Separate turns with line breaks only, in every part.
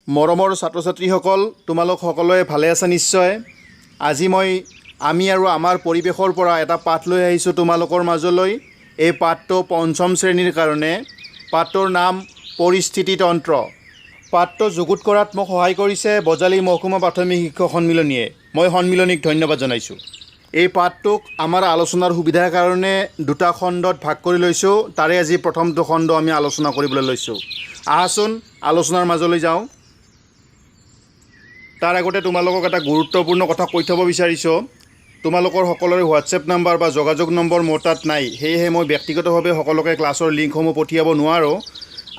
মৰমৰ ছাত্ৰ ছাত্ৰীসকল তোমালোক সকলোৱে ভালে আছে নিশ্চয়। আজি আমি আৰু আমাৰ পৰিৱেশৰ পৰা এটা পাঠ লৈ আহিছোঁ তোমালোকৰ মাজলৈ। এই পাঠটো পঞ্চম শ্ৰেণীৰ কাৰণে। পাঠটোৰ নাম পৰিস্থিতিতন্ত্ৰ। পাঠটো যুগুত কৰাত মোক সহায় কৰিছে বজালী মহকুমা প্ৰাথমিক শিক্ষক সন্মিলনীয়ে। মই সন্মিলনীক ধন্যবাদ জনাইছোঁ। এই পাঠটোক আমাৰ আলোচনাৰ সুবিধাৰ কাৰণে দুটা খণ্ডত ভাগ কৰি লৈছোঁ। তাৰে আজি প্ৰথমটো খণ্ড আমি আলোচনা কৰিবলৈ লৈছোঁ। আহাচোন আলোচনাৰ মাজলৈ যাওঁ। তাৰ আগতে তোমালোকক এটা গুৰুত্বপূৰ্ণ কথা কৈ থ'ব বিচাৰিছোঁ। তোমালোকৰ সকলোৰে হোৱাটছএপ নাম্বাৰ বা যোগাযোগ নম্বৰ মোৰ তাত নাই, সেয়েহে মই ব্যক্তিগতভাৱে সকলোকে ক্লাছৰ লিংকসমূহ পঠিয়াব নোৱাৰোঁ।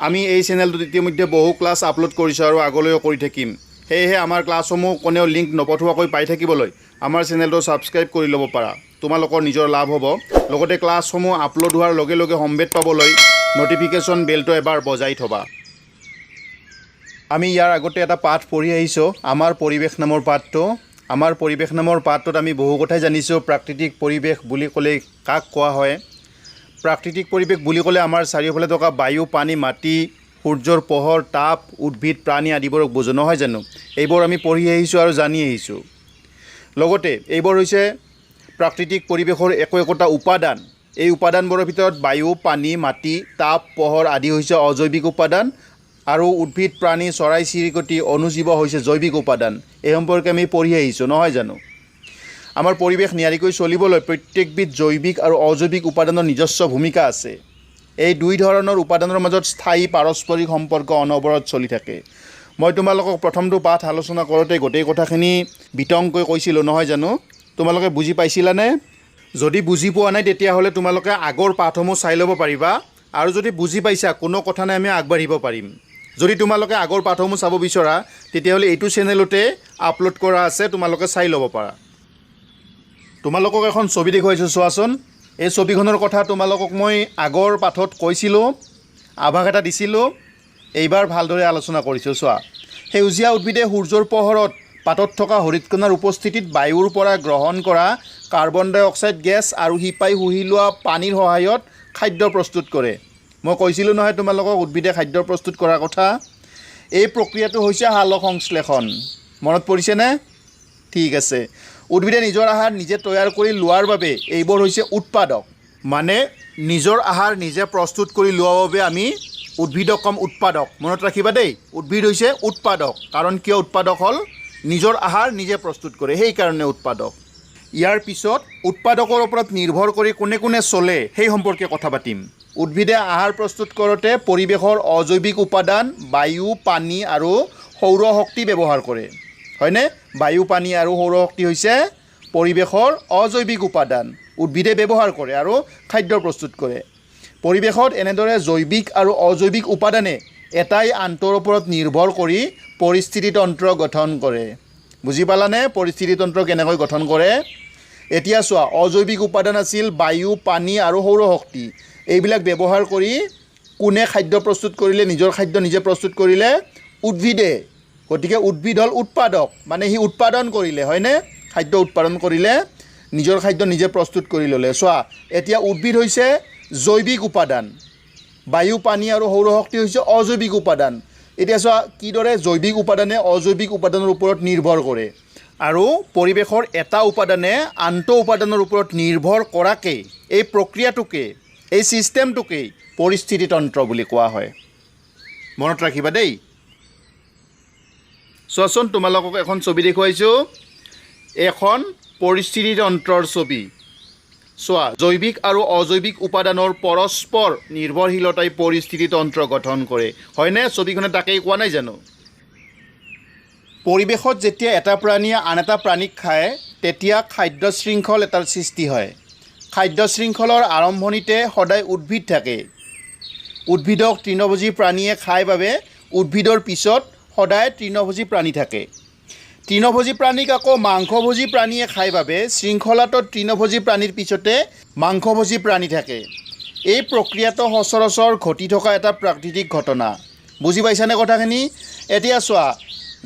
আমি এই চেনেলটোত ইতিমধ্যে বহু ক্লাছ আপলোড কৰিছোঁ আৰু আগলৈও কৰি থাকিম। সেয়েহে আমাৰ ক্লাছসমূহ কোনেও লিংক নপঠোৱাকৈ পাই থাকিবলৈ আমাৰ চেনেলটো ছাবস্ক্ৰাইব কৰি ল'ব পাৰা। তোমালোকৰ নিজৰ লাভ হ'ব। লগতে ক্লাছসমূহ আপলোড হোৱাৰ লগে লগে সম্বেদ পাবলৈ নটিফিকেশ্যন বেলটো এবাৰ বজাই থ'বা। আমি ইয়াৰ আগতে এটা পাঠ পঢ়ি আহিছোঁ, আমাৰ পৰিৱেশ নামৰ পাঠটো। আমাৰ পৰিৱেশ নামৰ পাঠটোত আমি বহু কথাই জানিছোঁ। প্ৰাকৃতিক পৰিৱেশ বুলি ক'লে কাক কোৱা হয়? প্ৰাকৃতিক পৰিৱেশ বুলি ক'লে আমাৰ চাৰিওফালে থকা বায়ু, পানী, মাটি, সূৰ্যৰ পোহৰ, তাপ, উদ্ভিদ, প্ৰাণী আদিবোৰক বুজো, নহয় জানো? এইবোৰ আমি পঢ়ি আহিছোঁ আৰু জানি আহিছোঁ। লগতে এইবোৰ হৈছে প্ৰাকৃতিক পৰিৱেশৰ একোটা উপাদান। এই উপাদানবোৰৰ ভিতৰত বায়ু, পানী, মাটি, তাপ, পোহৰ আদি হৈছে অজৈৱিক উপাদান আৰু উদ্ভিদ, প্ৰাণী, চৰাই চিৰিকটি, অণুজীৱ হৈছে জৈৱিক উপাদান। এই সম্পৰ্কে আমি পঢ়ি আহিছোঁ, নহয় জানো? আমাৰ পৰিৱেশ নিয়াৰিকৈ চলিবলৈ প্ৰত্যেকবিধ জৈৱিক আৰু অজৈৱিক উপাদানৰ নিজস্ব ভূমিকা আছে। এই দুই ধৰণৰ উপাদানৰ মাজত স্থায়ী পাৰস্পৰিক সম্পৰ্ক অনবৰত চলি থাকে। মই তোমালোকক প্ৰথমটো পাঠ আলোচনা কৰোঁতে গোটেই কথাখিনি বিতংকৈ কৈছিলোঁ, নহয় জানো? তোমালোকে বুজি পাইছিলানে? যদি বুজি পোৱা নাই তেতিয়াহ'লে তোমালোকে আগৰ পাঠসমূহ চাই ল'ব পাৰিবা, আৰু যদি বুজি পাইছা কোনো কথা নাই, আমি আগবাঢ়িব পাৰিম। যদি তোমালোকে আগৰ পাঠসমূহ চাব বিচৰা তেতিয়াহ'লে এইটো চেনেলতে আপলোড কৰা আছে, তোমালোকে চাই ল'ব পাৰা। তোমালোকক এখন ছবি দেখুৱাইছোঁ, চোৱাচোন। এই ছবিখনৰ কথা তোমালোকক মই আগৰ পাঠত কৈছিলোঁ, আভাস এটা দিছিলোঁ। এইবাৰ ভালদৰে আলোচনা কৰিছোঁ। চোৱা, সেউজীয়া উদ্ভিদে সূৰ্যৰ পোহৰত পাতত থকা হৰিতকণাৰ উপস্থিতিত বায়ুৰ পৰা গ্ৰহণ কৰা কাৰ্বন ডাই অক্সাইড গেছ আৰু শিপাই শুহি লোৱা পানীৰ সহায়ত খাদ্য প্ৰস্তুত কৰে। মই কৈছিলোঁ নহয় তোমালোকক উদ্ভিদে খাদ্য প্ৰস্তুত কৰাৰ কথা। এই প্ৰক্ৰিয়াটো হৈছে সালোকসংশ্লেষণ। মনত পৰিছেনে? ঠিক আছে। উদ্ভিদে নিজৰ আহাৰ নিজে তৈয়াৰ কৰি লোৱাৰ বাবে এইবোৰ হৈছে উৎপাদক। মানে নিজৰ আহাৰ নিজে প্ৰস্তুত কৰি লোৱাৰ বাবে আমি উদ্ভিদক কম উৎপাদক। মনত ৰাখিবা দেই, উদ্ভিদ হৈছে উৎপাদক। কাৰণ কিয় উৎপাদক হ'ল? নিজৰ আহাৰ নিজে প্ৰস্তুত কৰে, সেইকাৰণে উৎপাদক। ইয়াৰ পিছত উৎপাদকৰ ওপৰত নিৰ্ভৰ কৰি কোনে কোনে চলে সেই সম্পৰ্কে কথা পাতিম। উদ্ভিদে আহাৰ প্ৰস্তুত কৰোঁতে পৰিৱেশৰ অজৈৱিক উপাদান বায়ু, পানী আৰু সৌৰশক্তি ব্যৱহাৰ কৰে, হয়নে? বায়ু, পানী আৰু সৌৰশক্তি হৈছে পৰিৱেশৰ অজৈৱিক উপাদান। উদ্ভিদে ব্যৱহাৰ কৰে আৰু খাদ্য প্ৰস্তুত কৰে। পৰিৱেশত এনেদৰে জৈৱিক আৰু অজৈৱিক উপাদানে এটাই আনটোৰ ওপৰত নিৰ্ভৰ কৰি পৰিস্থিতিতন্ত্ৰ গঠন কৰে। বুজি পালানে পৰিস্থিতিতন্ত্ৰ কেনেকৈ গঠন কৰে? এতিয়া চোৱা, অজৈৱিক উপাদান আছিল বায়ু, পানী আৰু সৌৰশক্তি। এইবিলাক ব্যৱহাৰ কৰি কোনে খাদ্য প্ৰস্তুত কৰিলে? নিজৰ খাদ্য নিজে প্ৰস্তুত কৰিলে উদ্ভিদে। গতিকে উদ্ভিদ হ'ল উৎপাদক, মানে সি উৎপাদন কৰিলে, হয়নে? খাদ্য উৎপাদন কৰিলে, নিজৰ খাদ্য নিজে প্ৰস্তুত কৰি ল'লে। চোৱা, এতিয়া উদ্ভিদ হৈছে জৈৱিক উপাদান, বায়ু, পানী আৰু সৌৰশক্তি হৈছে অজৈৱিক উপাদান। এতিয়া চোৱা কিদৰে জৈৱিক উপাদানে অজৈৱিক উপাদানৰ ওপৰত নিৰ্ভৰ কৰে, আৰু পৰিৱেশৰ এটা উপাদানে আনটো উপাদানৰ ওপৰত নিৰ্ভৰ কৰাকেই, এই প্ৰক্ৰিয়াটোকে, এই ছিষ্টেমটোকেই পৰিস্থিতিতন্ত্ৰ বুলি কোৱা হয়। মনত ৰাখিবা দেই। চোৱাচোন, তোমালোকক এখন ছবি দেখুৱাইছোঁ। এখন পৰিস্থিতিতন্ত্ৰৰ ছবি। চোৱা, জৈৱিক আৰু অজৈৱিক উপাদানৰ পৰস্পৰ নিৰ্ভৰশীলতাই পৰিস্থিতিতন্ত্ৰ গঠন কৰে, হয়নে? ছবিখনে তাকেই কোৱা নাই জানো? পৰিৱেশত যেতিয়া এটা প্ৰাণীয়ে আন এটা প্ৰাণীক খায় তেতিয়া খাদ্য শৃংখল এটাৰ সৃষ্টি হয়। খাদ্য শৃংখলৰ আৰম্ভণিতে সদায় উদ্ভিদ থাকে। উদ্ভিদক তৃণভোজী প্ৰাণীয়ে খায় বাবে উদ্ভিদৰ পিছত সদায় তৃণভোজী প্ৰাণী থাকে। তৃণভোজী প্ৰাণীক আকৌ মাংসভোজী প্ৰাণীয়ে খায় বাবে শৃংখলাটোত তৃণভোজী প্ৰাণীৰ পিছতে মাংসভোজী প্ৰাণী থাকে। এই প্ৰক্ৰিয়াটো সচৰাচৰ ঘটি থকা এটা প্ৰাকৃতিক ঘটনা। বুজি পাইছানে কথাখিনি? এতিয়া চোৱা,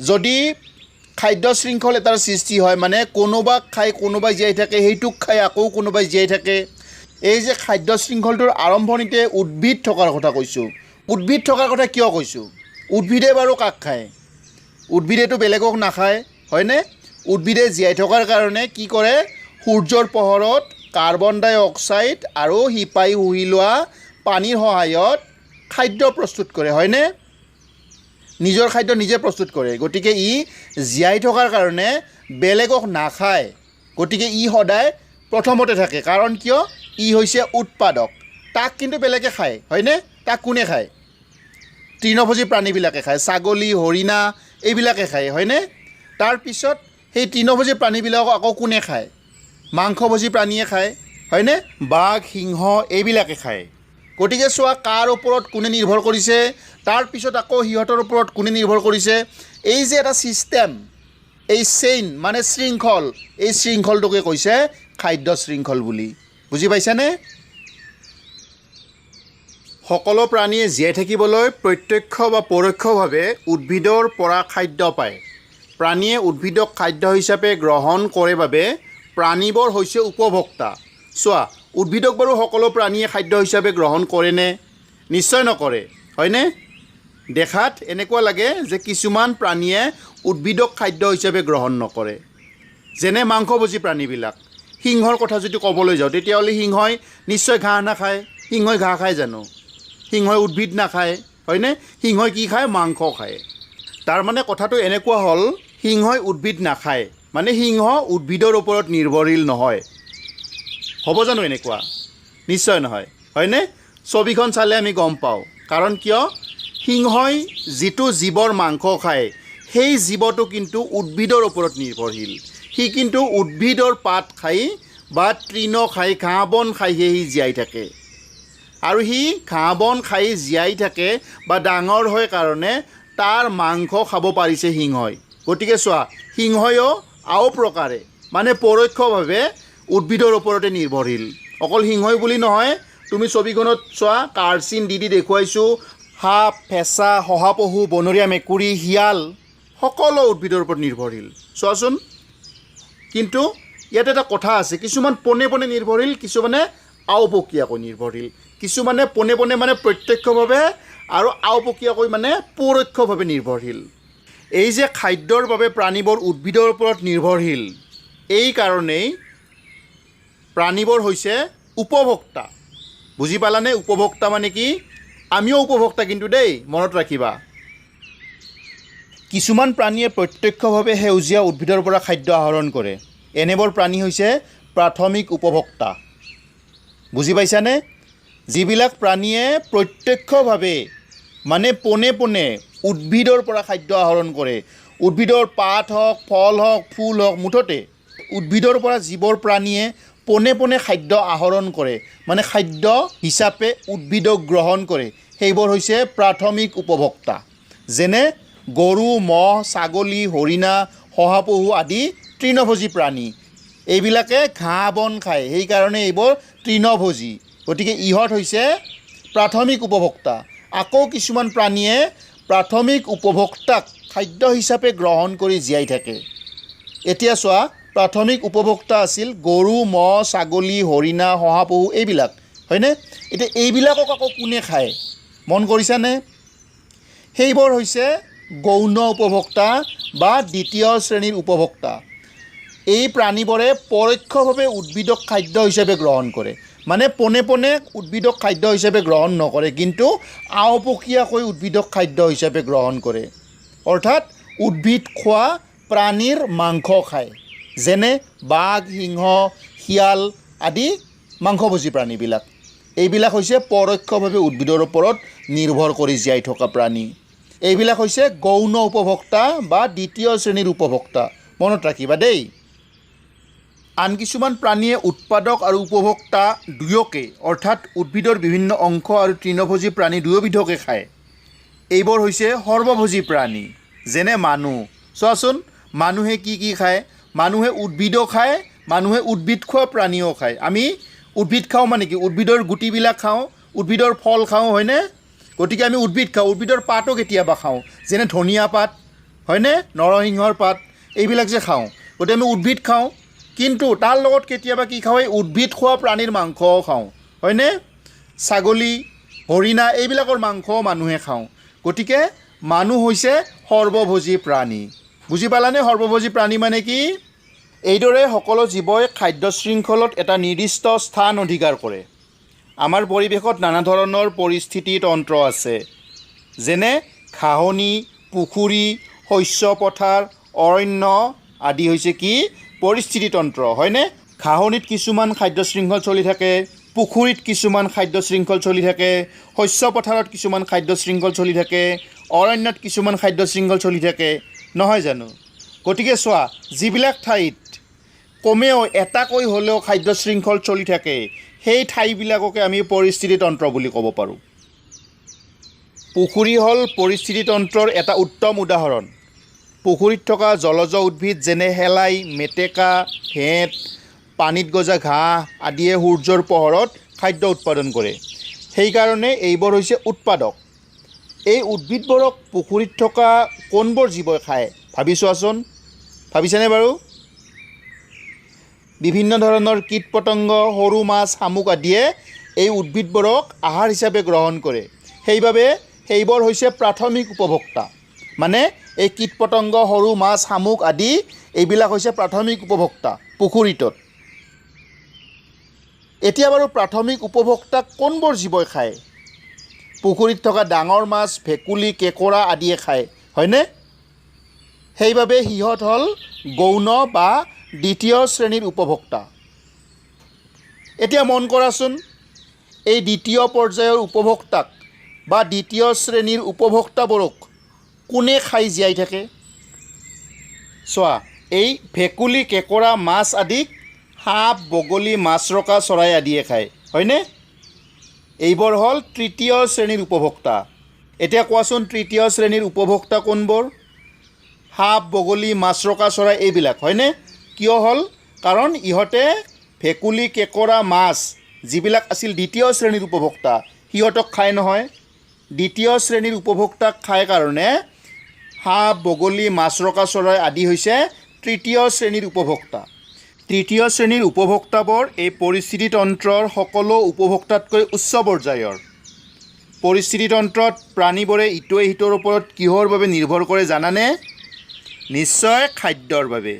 যদি খাদ্য শৃংখল এটাৰ সৃষ্টি হয়, মানে কোনোবাক খাই কোনোবাই জীয়াই থাকে, সেইটোক খাই আকৌ কোনোবাই জীয়াই থাকে। এই যে খাদ্য শৃংখলটোৰ আৰম্ভণিতে উদ্ভিদ থকাৰ কথা কৈছোঁ। উদ্ভিদ থকাৰ কথা কিয় কৈছোঁ? উদ্ভিদে বাৰু কাক খায়? উদ্ভিদেতো বেলেগক নাখায় হয়নে? উদ্ভিদে জীয়াই থকাৰ কাৰণে কি কৰে? সূৰ্যৰ পোহৰত কাৰ্বন ডাই অক্সাইড আৰু শিপাই শুহি লোৱা পানীৰ সহায়ত খাদ্য প্ৰস্তুত কৰে হয়নে? নিজৰ খাদ্য নিজে প্ৰস্তুত কৰে। গতিকে ই জীয়াই থকাৰ কাৰণে বেলেগক নাখায়। গতিকে ই সদায় প্ৰথমতে থাকে। কাৰণ কিয়? ই হৈছে উৎপাদক। তাক কিন্তু বেলেগে খায় হয়নে? তাক কোনে খায়? তৃণভোজী প্ৰাণীবিলাকে খায়। ছাগলী, হৰিণা এইবিলাকে খায় হয়নে? তাৰপিছত সেই তৃণভোজী প্ৰাণীবিলাকক আকৌ কোনে খায়? মাংসভোজী প্ৰাণীয়ে খায় হয়নে? বাঘ, সিংহ এইবিলাকে খায়। গতিকে চোৱা কাৰ ওপৰত কোনে নিৰ্ভৰ কৰিছে, তাৰপিছত আকৌ সিহঁতৰ ওপৰত কোনে নিৰ্ভৰ কৰিছে। এই যে এটা ছিষ্টেম, এই চেইন মানে শৃংখল, এই শৃংখলটোকে কৈছে খাদ্য শৃংখল বুলি। বুজি পাইছানে? সকলো প্ৰাণীয়ে জীয়াই থাকিবলৈ প্ৰত্যক্ষ বা পৰোক্ষভাৱে উদ্ভিদৰ পৰা খাদ্য পায়। প্ৰাণীয়ে উদ্ভিদক খাদ্য হিচাপে গ্ৰহণ কৰে বাবে প্ৰাণীবোৰ হৈছে উপভোক্তা। চোৱা উদ্ভিদক বাৰু সকলো প্ৰাণীয়ে খাদ্য হিচাপে গ্ৰহণ কৰেনে? নিশ্চয় নকৰে হয়নে? দেখাত এনেকুৱা লাগে যে কিছুমান প্ৰাণীয়ে উদ্ভিদক খাদ্য হিচাপে গ্ৰহণ নকৰে, যেনে মাংসভোজী প্ৰাণীবিলাক। সিংহৰ কথা যদি ক'বলৈ যাওঁ তেতিয়াহ'লে সিংহই নিশ্চয় ঘাঁহ নাখায়। সিংহই ঘাঁহ খায় জানো? সিংহই উদ্ভিদ নাখায় হয়নে? সিংহই কি খায়? মাংস খায়। তাৰমানে কথাটো এনেকুৱা হ'ল সিংহই উদ্ভিদ নাখায়, মানে সিংহ উদ্ভিদৰ ওপৰত নিৰ্ভৰশীল নহয়। হ'ব জানো এনেকুৱা? নিশ্চয় নহয় হয়নে? ছবিখন চালে আমি গম পাওঁ। কাৰণ কিয়? সিংহই যিটো জীৱৰ মাংস খায় সেই জীৱটো কিন্তু উদ্ভিদৰ ওপৰত নিৰ্ভৰশীল। সি কিন্তু উদ্ভিদৰ পাত খাই বা তৃণ খাই, ঘাঁহ বন খাইহে সি জীয়াই থাকে। আৰু সি ঘাঁহ বন খাই জীয়াই থাকে বা ডাঙৰ হয় কাৰণে তাৰ মাংস খাব পাৰিছে সিংহই। গতিকে চোৱা সিংহয়ো আও প্ৰকাৰে মানে পৰোক্ষভাৱে উদ্ভিদৰ ওপৰতে নিৰ্ভৰশীল। অকল সিংহই বুলি নহয়, তুমি ছবিখনত চোৱা কাৰ্চিন দি দেখুৱাইছোঁ। সাপ, ফেঁচা, শহাপহু, বনৰীয়া মেকুৰী, শিয়াল সকলো উদ্ভিদৰ ওপৰত নিৰ্ভৰশীল। চোৱাচোন। কিন্তু ইয়াত এটা কথা আছে, কিছুমান পোনে পোনে নিৰ্ভৰশীল, কিছুমানে আওপকীয়াকৈ নিৰ্ভৰশীল। কিছুমানে পোনে পোনে মানে প্ৰত্যক্ষভাৱে আৰু আওপকীয়াকৈ মানে পৰোক্ষভাৱে নিৰ্ভৰশীল। এই যে খাদ্যৰ বাবে প্ৰাণীবোৰ উদ্ভিদৰ ওপৰত নিৰ্ভৰশীল, এই কাৰণেই প্ৰাণীবোৰ হৈছে উপভোক্তা। বুজি পালানে? উপভোক্তা মানে কি? আমিও উপভোক্তা কিন্তু দেই, মনত ৰাখিবা। কিছুমান প্ৰাণীয়ে প্ৰত্যক্ষভাৱে সেউজীয়া উদ্ভিদৰ পৰা খাদ্য আহৰণ কৰে। এনেবোৰ প্ৰাণী হৈছে প্ৰাথমিক উপভোক্তা। বুজি পাইছানে? যিবিলাক প্ৰাণীয়ে প্ৰত্যক্ষভাৱে মানে পোনে পোনে উদ্ভিদৰ পৰা খাদ্য আহৰণ কৰে, উদ্ভিদৰ পাত হওক, ফল হওক, ফুল হওক, মুঠতে উদ্ভিদৰ পৰা যিবোৰ প্ৰাণীয়ে পোনে পোনে খাদ্য আহৰণ কৰে, মানে খাদ্য হিচাপে উদ্ভিদক গ্ৰহণ কৰে, সেইবোৰ হৈছে প্ৰাথমিক উপভোক্তা। যেনে গৰু, ম'হ, ছাগলী, হৰিণা, শহাপহু আদি তৃণভোজী প্ৰাণী। এইবিলাকে ঘাঁহ বন খায়, সেইকাৰণে এইবোৰ তৃণভোজী। গতিকে ইহঁত হৈছে প্ৰাথমিক উপভোক্তা। আকৌ কিছুমান প্ৰাণীয়ে প্ৰাথমিক উপভোক্তাক খাদ্য হিচাপে গ্ৰহণ কৰি জীয়াই থাকে। এতিয়া চোৱা প্ৰাথমিক উপভোক্তা আছিল গৰু, ম'হ, ছাগলী, হৰিণা, শহাপহু এইবিলাক হয়নে? এতিয়া এইবিলাকক আকৌ কোনে খায়? মন কৰিছানে? সেইবোৰ হৈছে গৌণ উপভোক্তা বা দ্বিতীয় শ্ৰেণীৰ উপভোক্তা। এই প্ৰাণীবোৰে পৰোক্ষভাৱে উদ্ভিদক খাদ্য হিচাপে গ্ৰহণ কৰে, মানে পোনে পোনে উদ্ভিদক খাদ্য হিচাপে গ্ৰহণ নকৰে, কিন্তু আওপকীয়াকৈ উদ্ভিদক খাদ্য হিচাপে গ্ৰহণ কৰে। অৰ্থাৎ উদ্ভিদ খোৱা প্ৰাণীৰ মাংস খায়, যেনে বাঘ, সিংহ, শিয়াল আদি মাংসভোজী প্ৰাণীবিলাক। এইবিলাক হৈছে পৰোক্ষভাৱে উদ্ভিদৰ ওপৰত নিৰ্ভৰ কৰি জীয়াই থকা প্ৰাণী। এইবিলাক হৈছে গৌণ উপভোক্তা বা দ্বিতীয় শ্ৰেণীৰ উপভোক্তা। মনত ৰাখিবা দেই। আন কিছুমান প্ৰাণীয়ে উৎপাদক আৰু উপভোক্তা দুয়োকে, অৰ্থাৎ উদ্ভিদৰ বিভিন্ন অংশ আৰু তৃণভোজী প্ৰাণী দুয়োবিধকে খায়। এইবোৰ হৈছে সৰ্বভোজী প্ৰাণী, যেনে মানুহ। চোৱাচোন মানুহে কি কি খায়? মানুহে উদ্ভিদো খায়, মানুহে উদ্ভিদ খোৱা প্ৰাণীও খায়। আমি উদ্ভিদ খাওঁ মানে কি? উদ্ভিদৰ গুটিবিলাক খাওঁ, উদ্ভিদৰ ফল খাওঁ হয়নে? গতিকে আমি উদ্ভিদ খাওঁ, উদ্ভিদৰ পাতো কেতিয়াবা খাওঁ, যেনে ধনিয়া পাত হয়নে, নৰসিংহৰ পাত এইবিলাক যে খাওঁ। গতিকে আমি উদ্ভিদ খাওঁ, কিন্তু তাৰ লগত কেতিয়াবা কি খাওঁ? এই উদ্ভিদ খোৱা প্ৰাণীৰ মাংসও খাওঁ হয়নে? ছাগলী, হৰিণা এইবিলাকৰ মাংসও মানুহে খাওঁ। গতিকে মানুহ হৈছে সৰ্বভোজী প্ৰাণী। বুজি পালানে সৰ্বভোজী প্ৰাণী মানে কি? এইদৰে সকলো জীৱই খাদ্য শৃংখলত এটা নিৰ্দিষ্ট স্থান অধিকাৰ কৰে। আমাৰ পৰিৱেশত নানা ধৰণৰ পৰিস্থিতি তন্ত্ৰ আছে, যেনে ঘাঁহনি, পুখুৰী, শস্য পথাৰ, অৰণ্য আদি হৈছে কি পৰিস্থিতি তন্ত্ৰ, হয়নে? ঘাঁহনিত কিছুমান খাদ্য শৃংখল চলি থাকে, পুখুৰীত কিছুমান খাদ্য শৃংখল চলি থাকে, শস্য পথাৰত কিছুমান খাদ্য শৃংখল চলি থাকে, অৰণ্যত কিছুমান খাদ্য শৃংখল চলি থাকে, নহয় জানো? গতিকে চোৱা, যিবিলাক ঠাইত কমেও এটাকৈ হ'লেও খাদ্য শৃংখল চলি থাকে, সেই ঠাইবিলাককে আমি পৰিস্থিতি তন্ত্ৰ বুলি ক'ব পাৰোঁ। পুখুৰী হ'ল পৰিস্থিতি তন্ত্ৰৰ এটা উত্তম উদাহৰণ। পুখুৰীত থকা জলজ উদ্ভিদ যেনে শেলাই, মেটেকা, হেঁত, পানীত গজা ঘাঁহ আদিয়ে সূৰ্যৰ পোহৰত খাদ্য উৎপাদন কৰে। সেইকাৰণে এইবোৰ হৈছে উৎপাদক। এই উদ্ভিদবোৰক পুখুৰীত থকা কোনবোৰ জীৱই খায় ভাবি চোৱাচোন, ভাবিছেনে বাৰু? বিভিন্ন ধৰণৰ কীট পতংগ, সৰু মাছ, শামুক আদিয়ে এই উদ্ভিদবোৰক আহাৰ হিচাপে গ্ৰহণ কৰে। সেইবাবে সেইবোৰ হৈছে প্ৰাথমিক উপভোক্তা। মানে এই কীট পতংগ, সৰু মাছ, শামুক আদি এইবিলাক হৈছে প্ৰাথমিক উপভোক্তা পুখুৰীটোত। এতিয়া বাৰু প্ৰাথমিক উপভোক্তাক কোনবোৰ জীৱই খায়? পুখুৰীত থকা ডাঙৰ মাছ, ভেকুলী, কেঁকোৰা আদিয়ে খায়, হয়নে? সেইবাবে সিহঁত হ'ল গৌণ বা দ্বিতীয় শ্ৰেণীৰ উপভোক্তা। এতিয়া মন কৰাচোন, এই দ্বিতীয় পৰ্যায়ৰ উপভোক্তাক বা দ্বিতীয় শ্ৰেণীৰ উপভোক্তাবোৰক কোনে খাই জীয়াই থাকে? চোৱা, এই ভেকুলী, কেঁকোৰা, মাছ আদিক সাপ, বগলী, মাছৰকা চৰাই আদিয়ে খায়, হয়নে? এইবোৰ হ'ল তৃতীয় শ্ৰেণীৰ উপভোক্তা। এতিয়া কোৱাচোন, তৃতীয় শ্ৰেণীৰ উপভোক্তা কোনবোৰ? সাপ, বগলী, মাছৰকা চৰাই এইবিলাক, হয়নে? কিয় হ'ল? কাৰণ ইহঁতে ভেকুলী, কেঁকোৰা, মাছ যিবিলাক আছিল দ্বিতীয় শ্ৰেণীৰ উপভোক্তা, সিহঁতক খায় নহয়। দ্বিতীয় শ্ৰেণীৰ উপভোক্তাক খায় কাৰণে সাপ, বগলী, মাছৰকা চৰাই আদি হৈছে তৃতীয় শ্ৰেণীৰ উপভোক্তা। তৃতীয় শ্ৰেণীৰ উপভোক্তাবোৰ এই পৰিস্থিতি তন্ত্ৰৰ সকলো উপভোক্তাতকৈ উচ্চ পৰ্যায়ৰ। পৰিস্থিতি তন্ত্ৰত প্ৰাণীবোৰে ইটোৱে সিটোৰ ওপৰত কিহৰ বাবে নিৰ্ভৰ কৰে জানানে? নিশ্চয় খাদ্যৰ বাবে।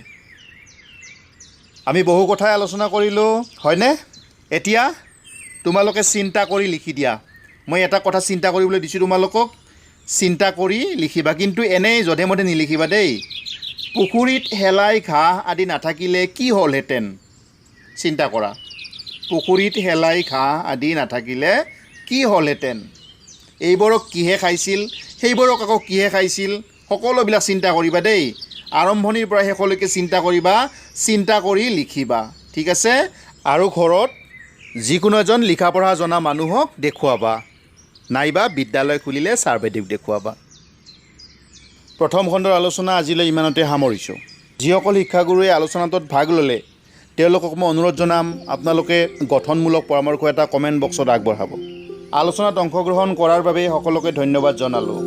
আমি বহু কথাই আলোচনা কৰিলোঁ, হয়নে? এতিয়া তোমালোকে চিন্তা কৰি লিখি দিয়া। মই এটা কথা চিন্তা কৰিবলৈ দিছোঁ তোমালোকক, চিন্তা কৰি লিখিবা, কিন্তু এনেই যধে মধে নিলিখিবা দেই। পুখুৰীত শেলাই, ঘাঁহ আদি নাথাকিলে কি হ'লহেঁতেন? চিন্তা কৰা। পুখুৰীত শেলাই, ঘাঁহ আদি নাথাকিলে কি হ'লহেঁতেন? এইবোৰক কিহে খাইছিল, সেইবোৰক আকৌ কিহে খাইছিল, সকলোবিলাক চিন্তা কৰিবা দেই। আৰম্ভণিৰ পৰা শেষলৈকে চিন্তা কৰিবা, চিন্তা কৰি লিখিবা, ঠিক আছে? আৰু ঘৰত যিকোনো এজন লিখা পঢ়া জনা মানুহক দেখুৱাবা, নাইবা বিদ্যালয় খুলিলে ছাৰ বাইদেউক দেখুৱাবা। প্ৰথম খণ্ডৰ আলোচনা আজিলৈ ইমানতে সামৰিছোঁ। যিসকল শিক্ষাগুৰুৱে আলোচনাটোত ভাগ ল'লে তেওঁলোকক মই অনুৰোধ জনাম, আপোনালোকে গঠনমূলক পৰামৰ্শ এটা কমেণ্ট বক্সত আগবঢ়াব। আলোচনাত অংশগ্ৰহণ কৰাৰ বাবে সকলোকে ধন্যবাদ জনালোঁ।